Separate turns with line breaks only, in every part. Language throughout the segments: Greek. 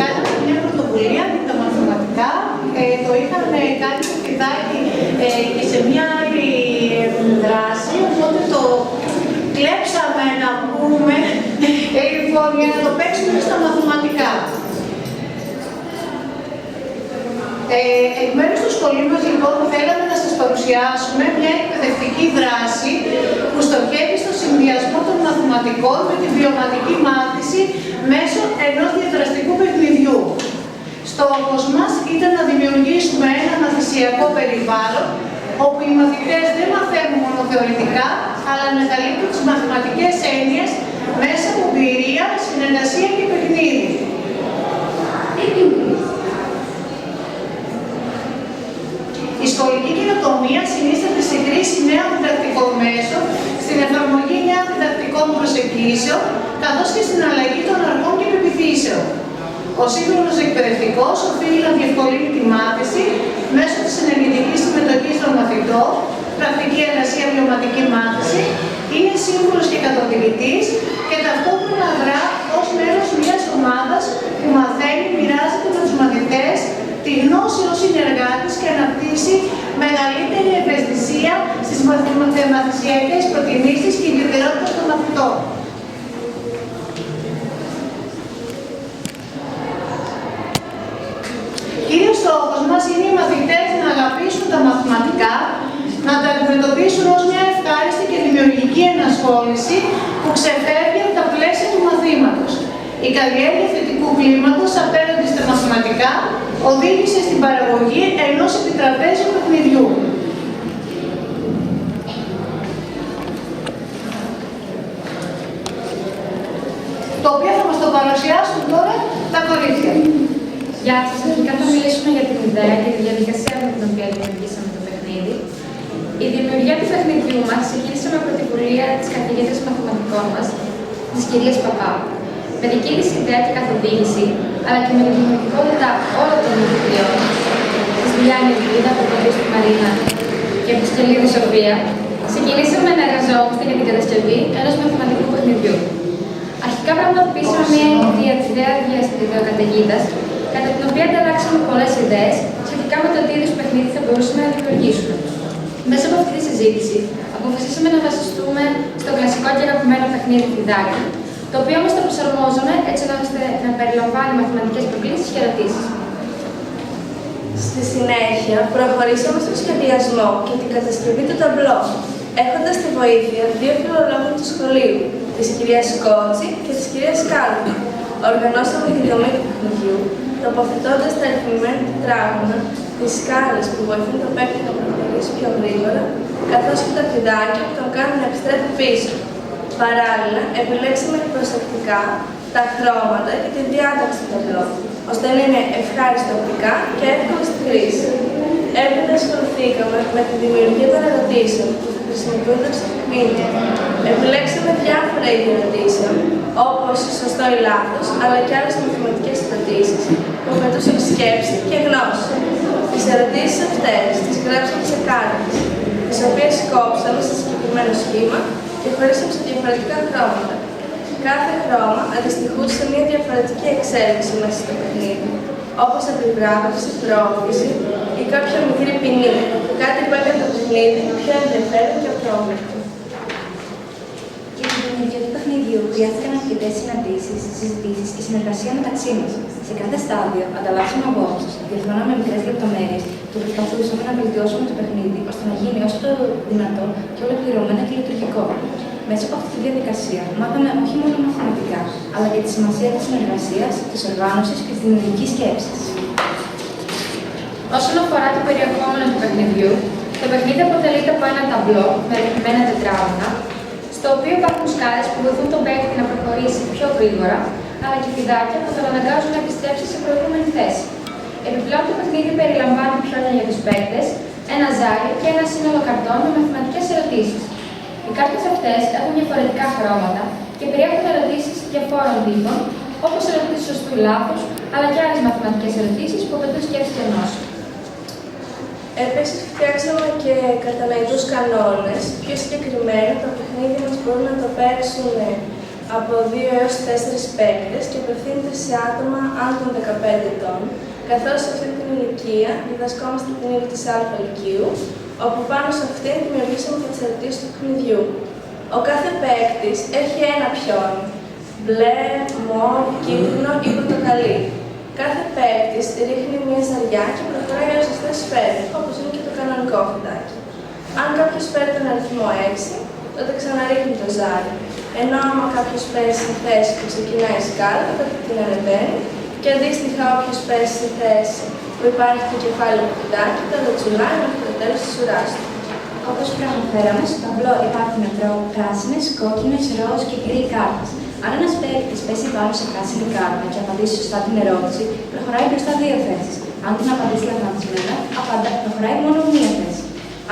κάναμε μια πρωτοβουλία για τα μαθηματικά. Το είχαν κάνει στο Φιδάκι και σε μια άλλη δράση, οπότε το κλέψαμε να πούμε λοιπόν, για να το παίξουμε στα μαθηματικά. Εκ μέρους του σχολείου μας, λοιπόν, θέλαμε να σας παρουσιάσουμε μια εκπαιδευτική δράση που στοχεύει στο συνδυασμό των μαθηματικών με τη βιωματική μάθηση μέσω ενός διαδραστικού παιχνιδιού. Στόχος μας ήταν να δημιουργήσουμε ένα μαθησιακό περιβάλλον όπου οι μαθητές δεν μαθαίνουν μόνο θεωρητικά, αλλά να καλύπτουν τις μαθηματικές έννοιες μέσα από εμπειρία, συνεργασία και παιχνίδι. Η σχολική καινοτομία συνίσταται στη χρήση νέων διδακτικών μέσων, στην εφαρμογή νέων διδακτικών προσεγγίσεων, καθώς και στην αλλαγή των αρχών και πεποιθήσεων. Ο σύγχρονος εκπαιδευτικός οφείλει να διευκολύνει τη μάθηση μέσω της ενεργητικής συμμετοχής των μαθητών, πρακτική εργασία, βιωματική μάθηση, είναι σύμβουλος και καθοδηγητής και ταυτόχρονα δρά ως μέρος μιας ομάδας που μαθαίνει, μοιράζεται με τους μαθητές τη γνώση ως συνεργάτης και αναπτύσσει μεγαλύτερη ευαισθησία στις μαθησιακές προτιμήσεις και ιδιαιτερότητες των μαθητών. Κύριος στόχος μας είναι οι μαθητές να αγαπήσουν τα μαθηματικά, να τα αντιμετωπίσουν ως μια ευχάριστη και δημιουργική ενασχόληση που ξεφεύγει από τα πλαίσια του μαθήματος. Η καλλιέργεια θετικού κλίματος απέναντι στα μαθηματικά οδήγησε στην παραγωγή ενός επιτραπέζιου παιχνιδιού. Το οποίο θα μας το παρουσιάσουν τώρα τα κορίτσια.
Γεια σας, αρχικά θα μιλήσουμε για την ιδέα και τη διαδικασία με την οποία δημιουργήσαμε το παιχνίδι. Η δημιουργία του παιχνιδιού μας ξεκίνησε με πρωτοβουλία της καθηγήτρας μαθηματικών μας, της κυρίας Παπά. Με δική της ιδέα και καθοδήγηση, αλλά και με τη δημιουργικότητα όλων των μαθητριών, της Γιάννη Βίδα, από τον Χρήστο Μαρίνα και από τη Σκελίδη Σοφία, ξεκινήσαμε να εργαζόμαστε για την κατασκευή ενός μαθηματικού παιχνιδιού. Αρχικά πραγματοποιήσαμε μια ιδέα διαδικαταιγίδας, κατά την οποία ανταλλάξαμε πολλές ιδέες σχετικά με το τι είδους παιχνίδι θα μπορούσαμε να δημιουργήσουμε. Μέσα από αυτή τη συζήτηση, αποφασίσαμε να βασιστούμε στο κλασικό και αγαπημένο παιχνίδι Φιδάκι, το οποίο όμως το προσαρμόζαμε έτσι ώστε να περιλαμβάνει μαθηματικές προκλήσεις και ερωτήσεις.
Στη συνέχεια, προχωρήσαμε στο σχεδιασμό και την κατασκευή του ταμπλό, έχοντας τη βοήθεια δύο φιλολόγων του σχολείου, της κυρίας Κότση και της κυρίας Κάλπη. Οργανώσαμε τη δομή του παιχνιδιού, τοποθετώντας τα αριθμημένα τετράγωνα, τις σκάλες που βοηθούν το παίκτη να προχωρήσει πιο γρήγορα, καθώς και τα φιδάκια που τον κάνουν να επιστρέφει πίσω. Παράλληλα, επιλέξαμε προσεκτικά τα χρώματα και τη διάταξη του ταμπλό, ώστε να είναι ευχάριστο οπτικά και εύκολο στη χρήση. Έπειτα ασχοληθήκαμε με τη δημιουργία των ερωτήσεων που θα χρησιμοποιούνται στο παιχνίδι. Επιλέξαμε διάφορα είδη ερωτήσεων, όπως σωστό ή λάθος, αλλά και άλλες μαθηματικές ερωτήσεις που απαιτούσαν σκέψη και γνώση. Τις ερωτήσεις αυτές τις γράψαμε σε κάρτες, τις οποίες κόψαμε σε συγκεκριμένο σχήμα και χωρίσαμε σε διαφορετικά χρώματα. Κάθε χρώμα αντιστοιχούσε σε μια διαφορετική εξέλιξη μέσα στο παιχνίδι, όπως επιβράβευση, πρόκληση ή κάποια μικρή ποινή, κάτι που έκανε το παιχνίδι πιο ενδιαφέρον και απρόβλεπτο.
Για την δημιουργία του παιχνιδιού χρειάστηκαν αρκετές συναντήσεις, συζητήσεις και συνεργασία μεταξύ μας. Σε κάθε στάδιο ανταλλάξαμε απόψεις, διορθώναμε μικρές λεπτομέρειες και προσπαθούσαμε να βελτιώσουμε το παιχνίδι ώστε να γίνει όσο το δυνατό πιο ολοκληρωμένο και λειτουργικό. Μέσα από αυτή τη διαδικασία μάθαμε όχι μόνο μαθηματικά, αλλά και τη σημασία της συνεργασίας, της οργάνωσης και της δημιουργικής σκέψης.
Όσον αφορά το περιεχόμενο του παιχνιδιού, το παιχνίδι αποτελείται από ένα ταμπλό με αριθμημένα τετράγωνα, στο οποίο υπάρχουν σκάλες που βοηθούν τον παίκτη να προχωρήσει πιο γρήγορα, αλλά και φιδάκια που τον αναγκάζουν να επιστρέψει σε προηγούμενη θέση. Επιπλέον, το παιχνίδι περιλαμβάνει χρόνια για τους παίκτες, ένα ζάρι και ένα σύνολο καρτών με μαθηματικές ερωτήσεις. Οι κάρτες αυτές έχουν διαφορετικά χρώματα και περιέχουν ερωτήσεις διαφόρων τύπων, όπως ερωτήσεις σωστού ή λάθους, αλλά και άλλες μαθηματικές ερωτήσεις που απαιτούν σκέψη και γνώση.
Επίσης, φτιάξαμε και κατανοητούς κανόνες. Πιο συγκεκριμένα, το παιχνίδι μας μπορούν να το παίξουν από 2 έως 4 παίκτες και απευθύνεται σε άτομα άνω των 15 ετών, καθώς σε αυτή την ηλικία διδασκόμαστε την ύλη της Α Λυκείου, όπου πάνω σε αυτήν δημιουργήσαμε και τις ερωτήσεις του παιχνιδιού. Ο κάθε παίκτης έχει ένα πιόνι, μπλε, μοβ, κίτρινο ή πορτοκαλί. Κάθε παίκτης ρίχνει μια ζαριά και προχωράει έως σωστές σφαίρες, όπως είναι και το κανονικό φυτάκι. Αν κάποιος φέρει τον αριθμό 6, τότε ξαναρίχνει το ζάρι. Ενώ άμα κάποιος πέσει στη θέση που ξεκινάει η σκάλα, τότε την ανεβαίνει και αντίστοιχα όποιος πέσει στη θέση που υπάρχει το κεφάλι του φυτάκι, θα το τσουλάει μέχρι το τέλος της ουράς του.
Όπως προαναφέραμε, στο ταμπλό υπάρχουν πράσινες, κόκκινες, ροζ και γκρι κάρτες. Αν ένας παίκτης πέσει πάνω σε πράσινη κάρτα και απαντήσει σωστά την ερώτηση, προχωράει μπροστά 2 θέσεις. Αν την απαντήσει λαθασμένα, προχωράει μόνο 1 θέση.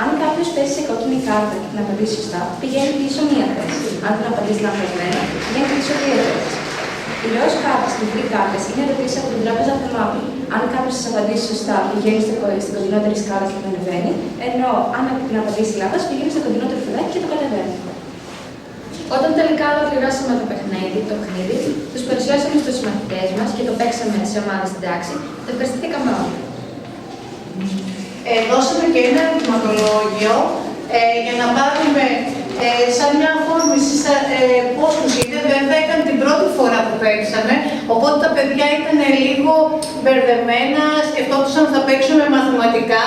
Αν κάποιος πέσει σε κόκκινη κάρτα και την απαντήσει σωστά, πηγαίνει πίσω 1 θέση. Αν την απαντήσει λαθασμένα, πηγαίνει πίσω 2 θέσεις. Οι ροζ κάρτες και οι γκρι κάρτες είναι ερωτήσεις από την Τράπεζα Θεμάτων. Αν κάποιος τις απαντήσει σωστά, πηγαίνει στην κοντινότερη σκάλα και την ανεβαίνει, ενώ αν την απαντήσει λάθος, πηγαίνει στο κοντινότερο φυλάκι και το κατεβαίνει.
Όταν τελικά ολοκληρώσαμε το παιχνίδι, τους παρουσιάσαμε στους συμμαθητές μας και το παίξαμε σε ομάδες στην τάξη, το ευχαριστηθήκαμε όλοι.
Δώσαμε και ένα ερωτηματολόγιο για να πάρουμε σαν μια αφόρμηση πώς τους είδε. Βέβαια ήταν την πρώτη φορά που παίξαμε, οπότε τα παιδιά ήταν λίγο μπερδεμένα, σκεφτόντουσαν θα παίξουμε μαθηματικά.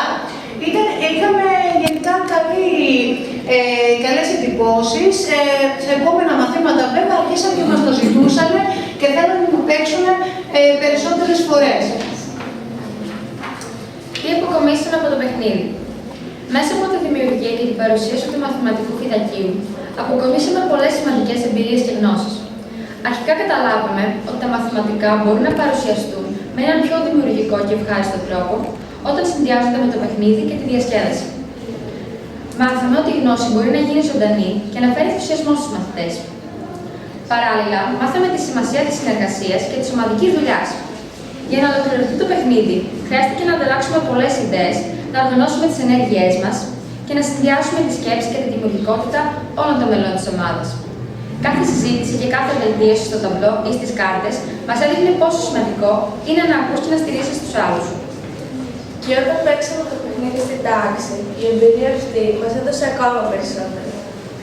Είχαμε γενικά καλές εντυπώσεις. Σε επόμενα μαθήματα βέβαια αρχίσαν και μας το ζητούσαν και θέλουν να παίξουν περισσότερες φορές.
Τι αποκομίσαμε από το παιχνίδι? Μέσα από τη δημιουργία και την παρουσίαση του μαθηματικού φυτακίου, αποκομίσαμε πολλές σημαντικές εμπειρίες και γνώσεις. Αρχικά καταλάβαμε ότι τα μαθηματικά μπορούν να παρουσιαστούν με έναν πιο δημιουργικό και ευχάριστο τρόπο όταν συνδυάζονται με το παιχνίδι και τη διασκέδαση. Μάθαμε ότι η γνώση μπορεί να γίνει ζωντανή και να φέρει ενθουσιασμό στους μαθητές. Παράλληλα, μάθαμε τη σημασία της συνεργασίας και της ομαδικής δουλειάς. Για να ολοκληρωθεί το παιχνίδι, χρειάστηκε να ανταλλάξουμε πολλές ιδέες, να οργανώσουμε τις ενέργειές μας και να συνδυάσουμε τη σκέψη και τη δημιουργικότητα όλων των μελών της ομάδας. Κάθε συζήτηση και κάθε βελτίωση στο ταμπλό ή στις κάρτες μας έδειχνε πόσο σημαντικό είναι να ακούς και να στηρίζεις τους άλλους.
Και όταν παίξαμε το παιχνίδι στην τάξη, η εμπειρία αυτή μας έδωσε ακόμα περισσότερο.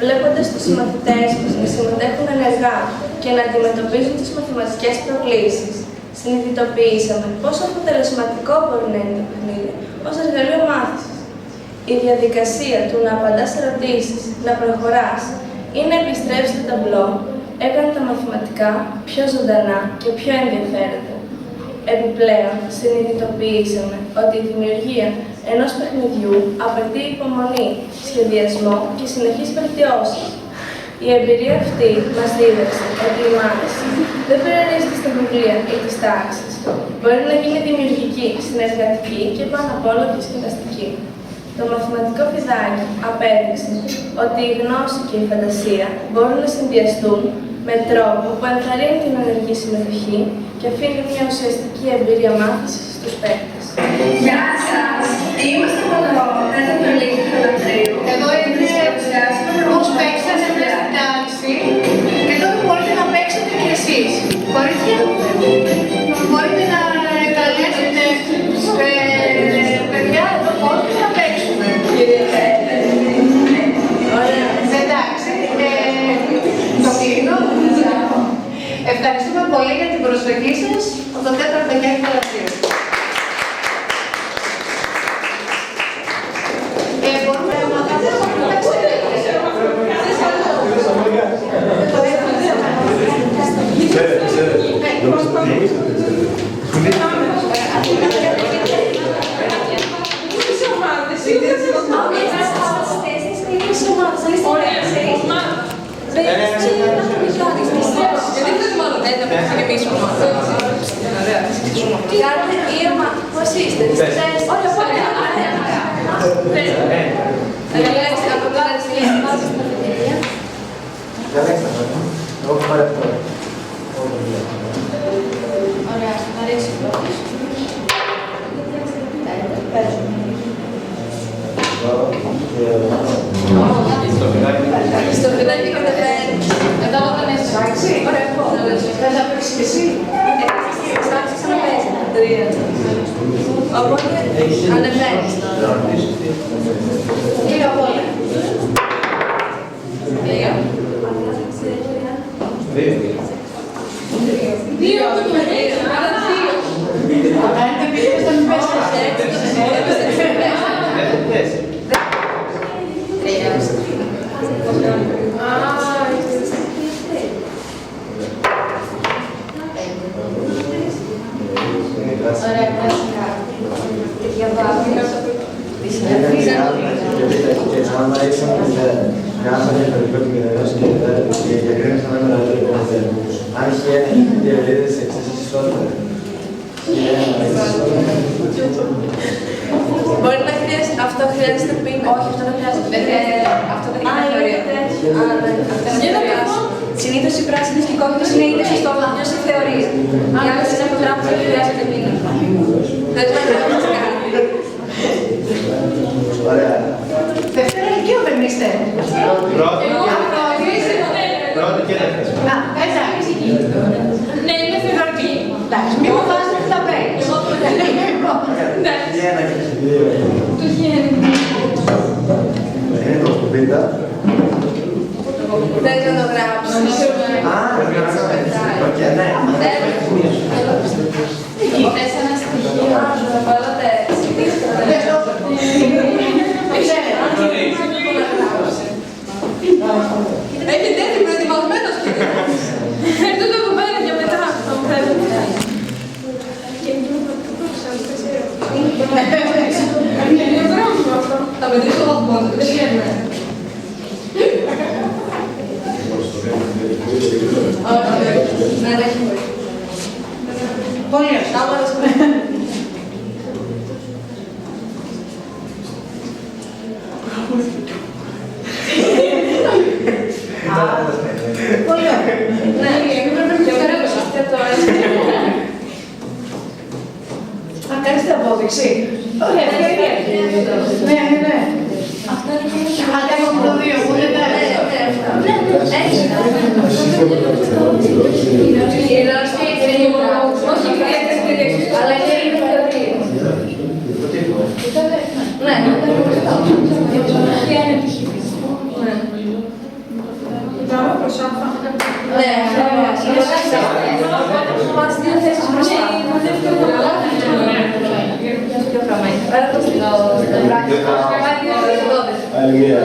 Βλέποντας τους συμμαθητές μας να συμμετέχουν ενεργά και να αντιμετωπίζουν τις μαθηματικές προκλήσεις, συνειδητοποιήσαμε πόσο αποτελεσματικό μπορεί να είναι το παιχνίδι ως εργαλείο μάθησης. Η διαδικασία του να απαντάς ερωτήσεις, να προχωράς ή να επιστρέψεις στο ταμπλό έκανε τα μαθηματικά πιο ζωντανά και πιο ενδιαφέροντα. Επιπλέον, συνειδητοποιήσαμε ότι η δημιουργία ενός παιχνιδιού απαιτεί υπομονή, σχεδιασμό και συνεχείς βελτιώσεις. Η εμπειρία αυτή μας δίδαξε ότι η μάθηση δεν περιορίζεται στα βιβλία ή τις τάξεις. Μπορεί να γίνει δημιουργική, συνεργατική και πάνω απ' όλα διασκεδαστική. Το μαθηματικό φιδάκι απέδειξε ότι η γνώση και η φαντασία μπορούν να συνδυαστούν με τρόπο που ενθαρρύνει την ενεργή συμμετοχή και αφήνει μια ουσιαστική εμπειρία μάθησης στους παίκτες.
Γεια σας! Είμαστε από το τέταρτο Λύκειο του Ελευθερίου.
Εδώ είναι πώς παίξατε μέσα στην τάξη και τώρα μπορείτε να παίξετε και εσείς. Κορίτσια, μπορείτε να καλέσετε παιδιά εδώ πώς να παίξουμε. Ωραία. Εντάξει, το κλείνω. Ευχαριστούμε πολύ για την προσοχή σας από το τέταρτο Λύκειο του Ελευθερίου. Μπορούμε να μαθαίνουμε να
Κάντε ήρμα, πώς είστε,
Ωραία, να ρίξει πρώτος.
στο φυλάκι κατεβαίνει.
Εδώ δεν έχει.
Οπότε ανεβαίνεις.
Δύο πόδια.
Δύο.
Θα κάνετε επίτηδες να μην πέσετε.
Άμα είσαι κάθε διαφορετικό επικοινωνία και διακρίνεις ένα μεγαλύτερο επίπεδο. Αν είχε διαλύδες εξής τότε.
Μπορεί να χρειάζεται, αυτό χρειάζεται πίνα.
Όχι, αυτό δεν χρειάζεται. Αυτό δεν είναι θεωρία. Συνήθως οι πράσινες και οι κόκκινες είναι είτε στο στόχο σε θεωρία. Οι άλλες είναι από τράπεζα που χρειάζεται πίνα.
Δεν θα γράψεις κάτι.
Ωραία.
Δευτέρα ηλικίου δεν είστε.
Πρώτη και δεύτερη.
Να, εντάξει.
Ναι, είμαι φεβρουαρική.
Εντάξει, μην μου βάζετε τι θα παίρνει.
Και ένα και δύο.
Το χέρι.
Είναι το κουμπίτα.
Δεν θα το γράψεις.
Α, οκ, ναι.
Θες ένα στοιχείο.
Βάλατε έτσι.
Πες το.
Έχετε έτοιμο προετοιμασμένος και
Έρθω το κουμπάρι για μετά. Θα μου φέρετε.
θα μετρήσω βαθμό, δεν βγαίνουμε. Όχι, δεν έχει πολύ.
Πολύ ωραία. Πολύ ωραία.
Ναι, πρέπει να φέρω το
Θα κάνεις την απόδειξη. Ωραία, ευκαιρία. Ναι, ναι, ναι. Αν κάνουμε το δύο, που δεν τα
αλλά και είναι θεωρία. Ναι. Ναι, μας δύο θέσεις μπροστά. Άρα το στείλω.
Άλλη μία.